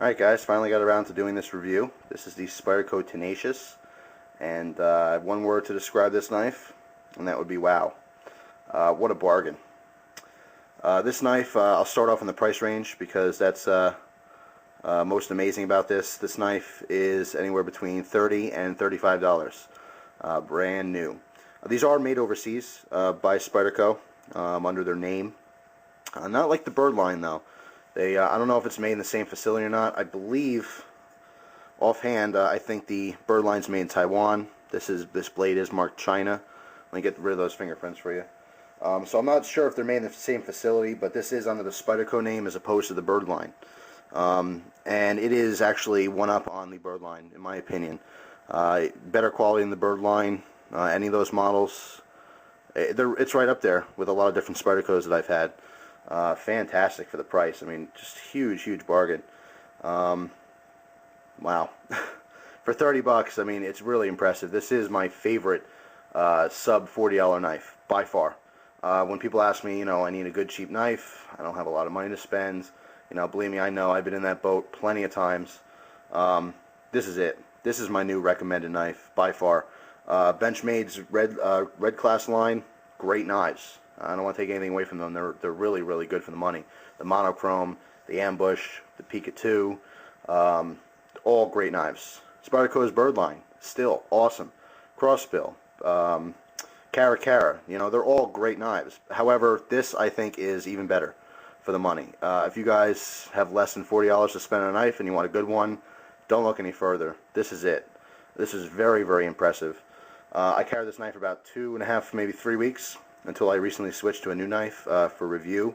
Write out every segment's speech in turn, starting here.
Alright guys, finally got around to doing this review. This is the Spyderco Tenacious, and I have one word to describe this knife, and that would be wow. What a bargain. This knife, I'll start off in the price range because that's most amazing about this. This knife is anywhere between $30 and $35, brand new. These are made overseas by Spyderco under their name. Not like the bird line though. I don't know if it's made in the same facility or not. I believe, offhand, I think the bird line's made in Taiwan. This blade is marked China. Let me get rid of those fingerprints for you. So I'm not sure if they're made in the same facility, but this is under the Spyderco name as opposed to the bird line. And it is actually one up on the bird line, in my opinion. Better quality than the bird line. Any of those models, it's right up there with a lot of different Spydercos that I've had. Fantastic for the price. I mean, just huge bargain. Wow. For 30 bucks, I mean, it's really impressive. This is my favorite sub $40 knife by far. When people ask me, I need a good cheap knife, I don't have a lot of money to spend, believe me, I know, I've been in that boat plenty of times. This is it. This is my new recommended knife by far. Benchmade's red class line, great knives. I don't want to take anything away from them. They're really good for the money. The monochrome, the ambush, the Pika 2, all great knives. Spyderco's Birdline, still awesome. Crossbill, Cara, they're all great knives. However, this I think is even better for the money. If you guys have less than $40 to spend on a knife and you want a good one, don't look any further. This is it. This is very impressive. I carried this knife for about 2.5, maybe 3 weeks, until I recently switched to a new knife for review.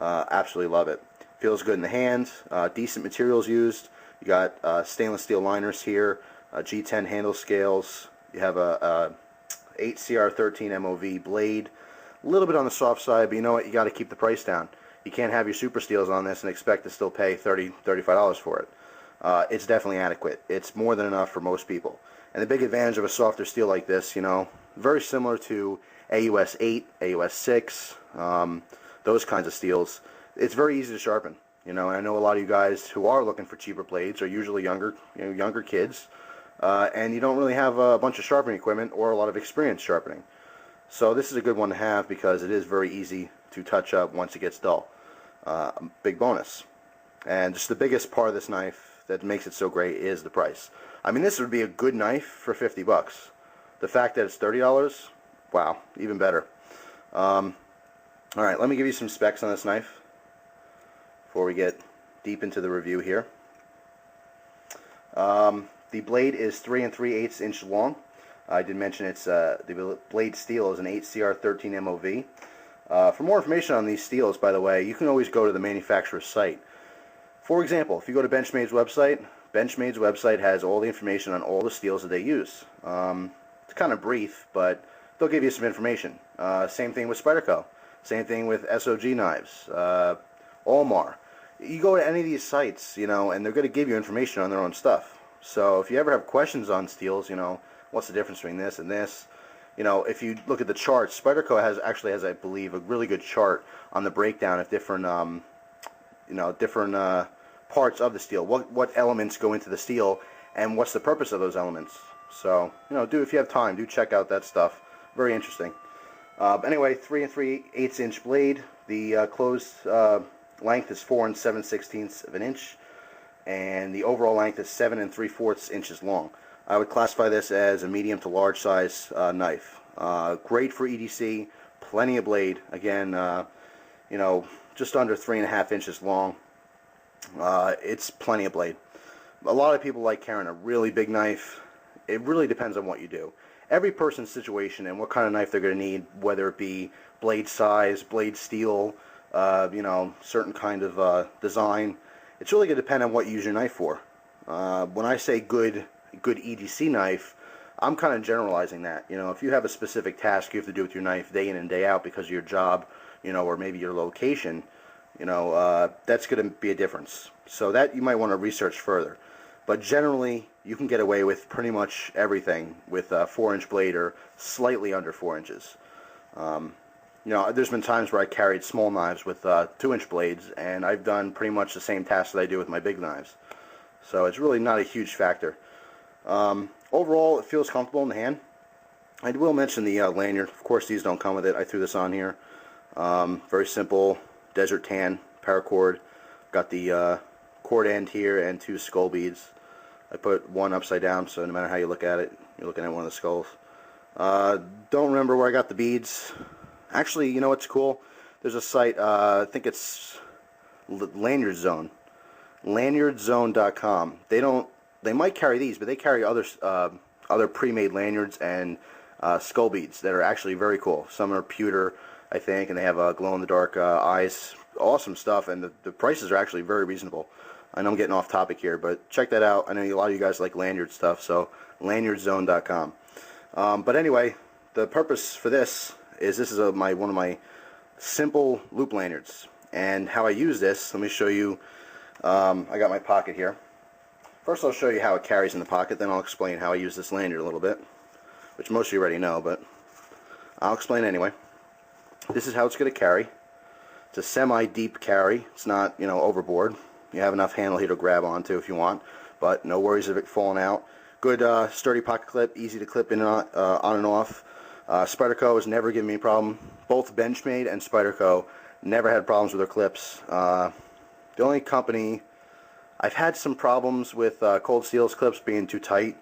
Absolutely love it. Feels good in the hand. Decent materials used. You got stainless steel liners here, G10 handle scales. You have a 8CR13 MOV blade. A little bit on the soft side, but you know what? You got to keep the price down. You can't have your super steels on this and expect to still pay $30, $35 for it. It's definitely adequate. It's more than enough for most people. And the big advantage of a softer steel like this, very similar to AUS 8, AUS 6, those kinds of steels. It's very easy to sharpen, and I know a lot of you guys who are looking for cheaper blades are usually younger kids, and you don't really have a bunch of sharpening equipment or a lot of experience sharpening. So this is a good one to have because it is very easy to touch up once it gets dull. Big bonus. And just the biggest part of this knife that makes it so great is the price. I mean, this would be a good knife for 50 bucks. The fact that it's $30, wow, even better. Alright, let me give you some specs on this knife before we get deep into the review here. The blade is 3 3/8 inch long. I did mention it's the blade steel is an 8CR13 MOV. For more information on these steels, by the way, you can always go to the manufacturer's site. For example, if you go to Benchmade's website has all the information on all the steels that they use. It's kind of brief, but they'll give you some information. Same thing with Spyderco. Same thing with SOG knives. Olmar. You go to any of these sites, and they're going to give you information on their own stuff. So if you ever have questions on steels, what's the difference between this and this? If you look at the charts, Spyderco actually has, I believe, a really good chart on the breakdown of different, parts of the steel. What elements go into the steel, and what's the purpose of those elements? So, if you have time, do check out that stuff. Very interesting. Anyway, 3 3/8 inch blade. The closed length is 4 7/16 of an inch, and the overall length is 7 3/4 inches long. I would classify this as a medium to large size knife. Great for EDC. Plenty of blade. Again, just under 3.5 inches long. It's plenty of blade. A lot of people like carrying a really big knife. It really depends on what you do. Every person's situation and what kind of knife they're going to need, whether it be blade size, blade steel, certain kind of design. It's really going to depend on what you use your knife for. When I say good EDC knife, I'm kind of generalizing that. If you have a specific task you have to do with your knife day in and day out because of your job, or maybe your location, that's going to be a difference. So that you might want to research further. But generally, you can get away with pretty much everything with a 4-inch blade or slightly under 4 inches. You know, there's been times where I carried small knives with 2-inch blades, and I've done pretty much the same task that I do with my big knives. So it's really not a huge factor. Overall, it feels comfortable in the hand. I will mention the lanyard. Of course, these don't come with it. I threw this on here. Very simple, desert tan paracord. Got the cord end here and 2 skull beads. I put one upside down, so no matter how you look at it, you're looking at one of the skulls. Don't remember where I got the beads. Actually, you know what's cool? There's a site, I think it's Lanyard Zone. LanyardZone.com. They might carry these, but they carry other pre-made lanyards and skull beads that are actually very cool. Some are pewter, I think, and they have glow-in-the-dark eyes. Awesome stuff, and the prices are actually very reasonable. I know I'm getting off topic here, but check that out. I know a lot of you guys like lanyard stuff, so LanyardZone.com. But anyway, the purpose for this is one of my simple loop lanyards, and how I use this. Let me show you. I got my pocket here. First, I'll show you how it carries in the pocket. Then I'll explain how I use this lanyard a little bit, which most of you already know, but I'll explain anyway. This is how it's going to carry. It's a semi-deep carry. It's not, you know, overboard. You have enough handle here to grab onto if you want, but no worries of it falling out. Good sturdy pocket clip, easy to clip in and on and off. Spyderco has never given me a problem. Both Benchmade and Spyderco never had problems with their clips. The only company I've had some problems with Cold Steel's clips being too tight,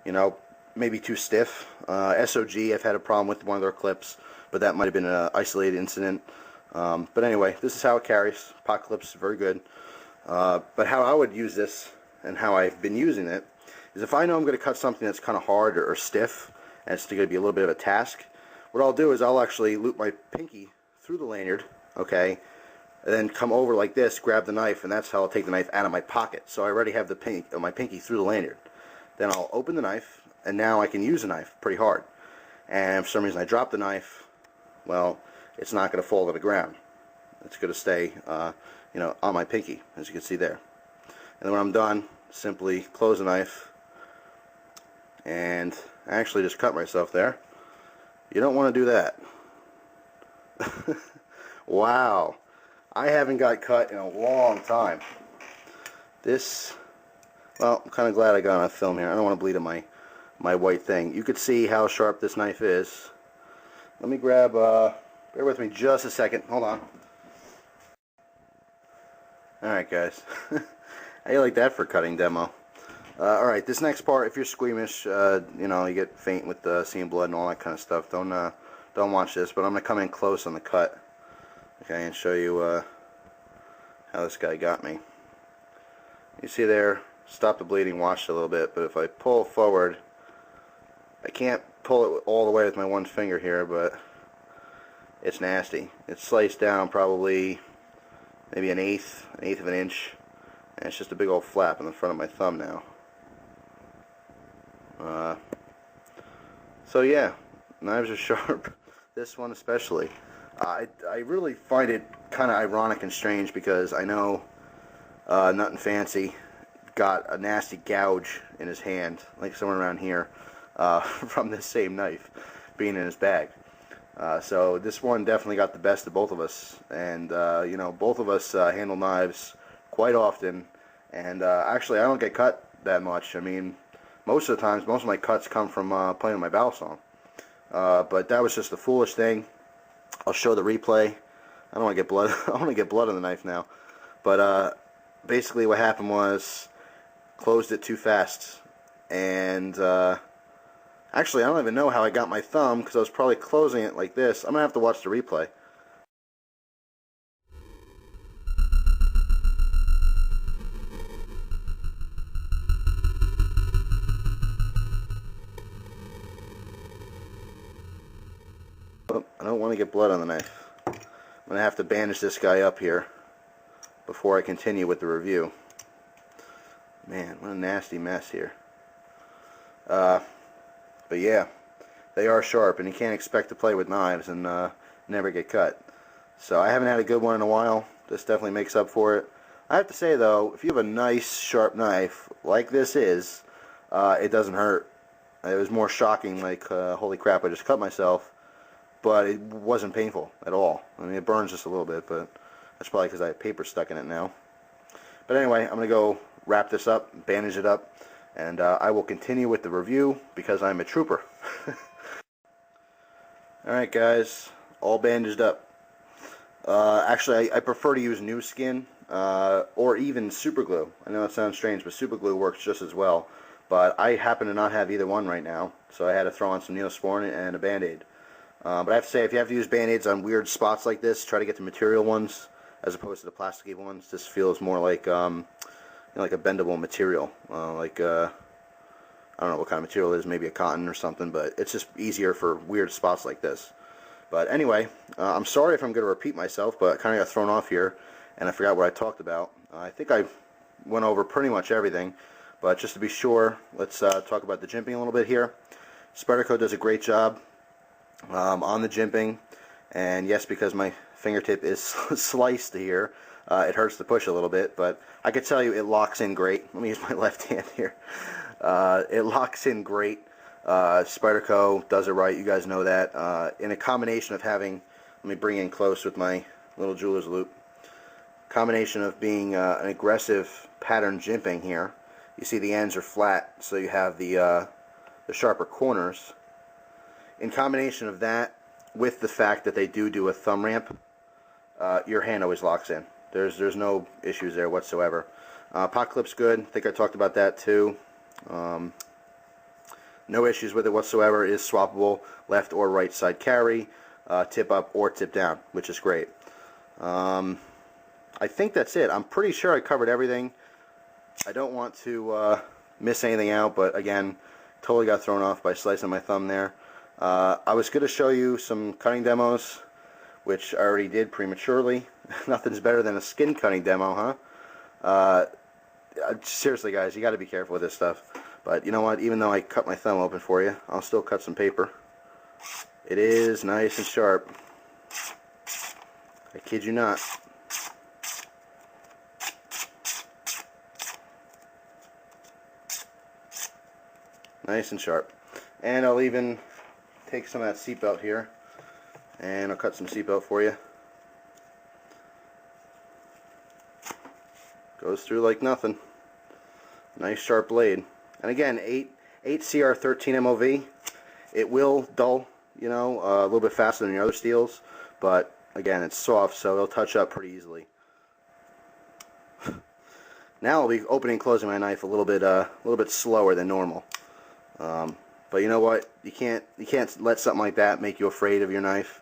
you know, maybe too stiff. SOG, I've had a problem with one of their clips, but that might have been an isolated incident. But anyway, this is how it carries. Pocket clips, very good. But how I would use this, and how I've been using it, is if I know I'm going to cut something that's kind of hard or stiff, and it's going to be a little bit of a task, what I'll do is I'll actually loop my pinky through the lanyard, okay, and then come over like this, grab the knife, and that's how I'll take the knife out of my pocket. So I already have my pinky through the lanyard. Then I'll open the knife, and now I can use the knife pretty hard. And if for some reason I drop the knife, well, it's not going to fall to the ground. It's going to stay, you know, on my pinky, as you can see there. And then when I'm done, simply close the knife, and I actually just cut myself there. You don't want to do that. Wow. I haven't got cut in a long time. This, well, I'm kind of glad I got on film here. I don't want to bleed on my white thing. You could see how sharp this knife is. Let me grab, bear with me just a second. Hold on. Alright guys. How you like that for cutting demo? Alright, this next part, if you're squeamish, you know, you get faint with seeing blood and all that kind of stuff, don't watch this, but I'm going to come in close on the cut, okay, and show you how this guy got me. You see there, stop the bleeding, watch a little bit, but if I pull forward, I can't pull it all the way with my one finger here, but it's nasty. It's sliced down probably maybe an eighth of an inch, and it's just a big old flap in the front of my thumb now. So yeah, knives are sharp. This one especially. I really find it kind of ironic and strange because I know Nothing Fancy got a nasty gouge in his hand, like somewhere around here, from this same knife being in his bag. So this one definitely got the best of both of us, and you know, both of us handle knives quite often, and actually I don't get cut that much. I mean, most of the times, most of my cuts come from playing my battle song. But that was just a foolish thing. I'll show the replay. I don't want to get blood. I want to get blood on the knife now. But basically, what happened was closed it too fast, and actually, I don't even know how I got my thumb because I was probably closing it like this. I'm gonna have to watch the replay. Oh, I don't want to get blood on the knife. I'm going to have to bandage this guy up here before I continue with the review. Man, what a nasty mess here. But yeah, they are sharp, and you can't expect to play with knives and never get cut. So I haven't had a good one in a while. This definitely makes up for it. I have to say, though, if you have a nice, sharp knife, like this is, it doesn't hurt. It was more shocking, like, holy crap, I just cut myself. but it wasn't painful at all. I mean, it burns just a little bit, but that's probably because I have paper stuck in it now. But anyway, I'm going to go wrap this up, bandage it up, and I will continue with the review because I'm a trooper. Alright guys, all bandaged up. Actually, I prefer to use new skin or even super glue. I know that sounds strange, but super glue works just as well. But I happen to not have either one right now, so I had to throw on some Neosporin and a Band-Aid. But I have to say, if you have to use Band-Aids on weird spots like this, try to get the material ones as opposed to the plasticky ones. This feels more like like a bendable material, I don't know what kind of material it is, maybe a cotton or something, but it's just easier for weird spots like this. But anyway, I'm sorry if I'm going to repeat myself, but I kind of got thrown off here, and I forgot what I talked about. I think I went over pretty much everything, but just to be sure, let's talk about the jimping a little bit here. Spyderco does a great job on the jimping, and yes, because my fingertip is sliced here, it hurts to push a little bit, but I can tell you it locks in great. Let me use my left hand here. It locks in great. Spyderco does it right, you guys know that. In a combination of having, let me bring in close with my little jeweler's loop, combination of being an aggressive pattern jimping here. You see the ends are flat, so you have the sharper corners. In combination of that, with the fact that they do a thumb ramp, your hand always locks in. There's no issues there whatsoever. Pot clip's good. I think I talked about that too. No issues with it whatsoever. It is swappable left or right side carry, tip up or tip down, which is great. I think that's it. I'm pretty sure I covered everything. I don't want to miss anything out, but again, totally got thrown off by slicing my thumb there. I was going to show you some cutting demos, which I already did prematurely. Nothing's better than a skin cutting demo, huh? Seriously, guys, you got to be careful with this stuff. But you know what? Even though I cut my thumb open for you, I'll still cut some paper. It is nice and sharp. I kid you not. Nice and sharp. And I'll even take some of that seatbelt here, and I'll cut some seatbelt for you. Goes through like nothing. Nice sharp blade. And again, 8 CR13 MOV. It will dull, you know, a little bit faster than your other steels, but again, it's soft, so it'll touch up pretty easily. Now I'll be opening and closing my knife a little bit slower than normal. But you know what? You can't let something like that make you afraid of your knife.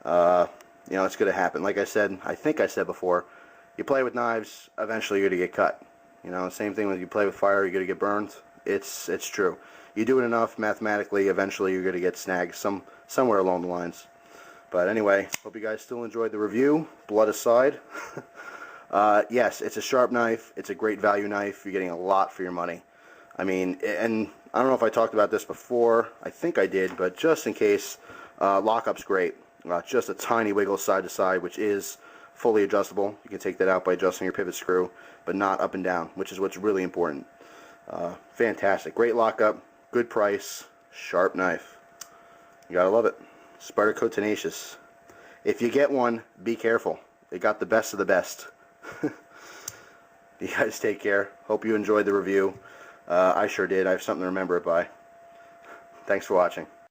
You know, it's going to happen. Like I said, I think I said before, you play with knives, eventually you're going to get cut. You know, same thing when you play with fire, you're going to get burned. It's true. You do it enough mathematically, eventually you're going to get snagged somewhere along the lines. But anyway, hope you guys still enjoyed the review, blood aside. Yes, it's a sharp knife. It's a great value knife. You're getting a lot for your money. I mean, and I don't know if I talked about this before. I think I did, but just in case, lockup's great. Just a tiny wiggle side to side, which is fully adjustable. You can take that out by adjusting your pivot screw, but not up and down, which is what's really important. Fantastic. Great lockup, good price, sharp knife. You gotta love it. Spyderco Tenacious. If you get one, be careful. They got the best of the best. You guys take care. Hope you enjoyed the review. I sure did. I have something to remember it by. Thanks for watching.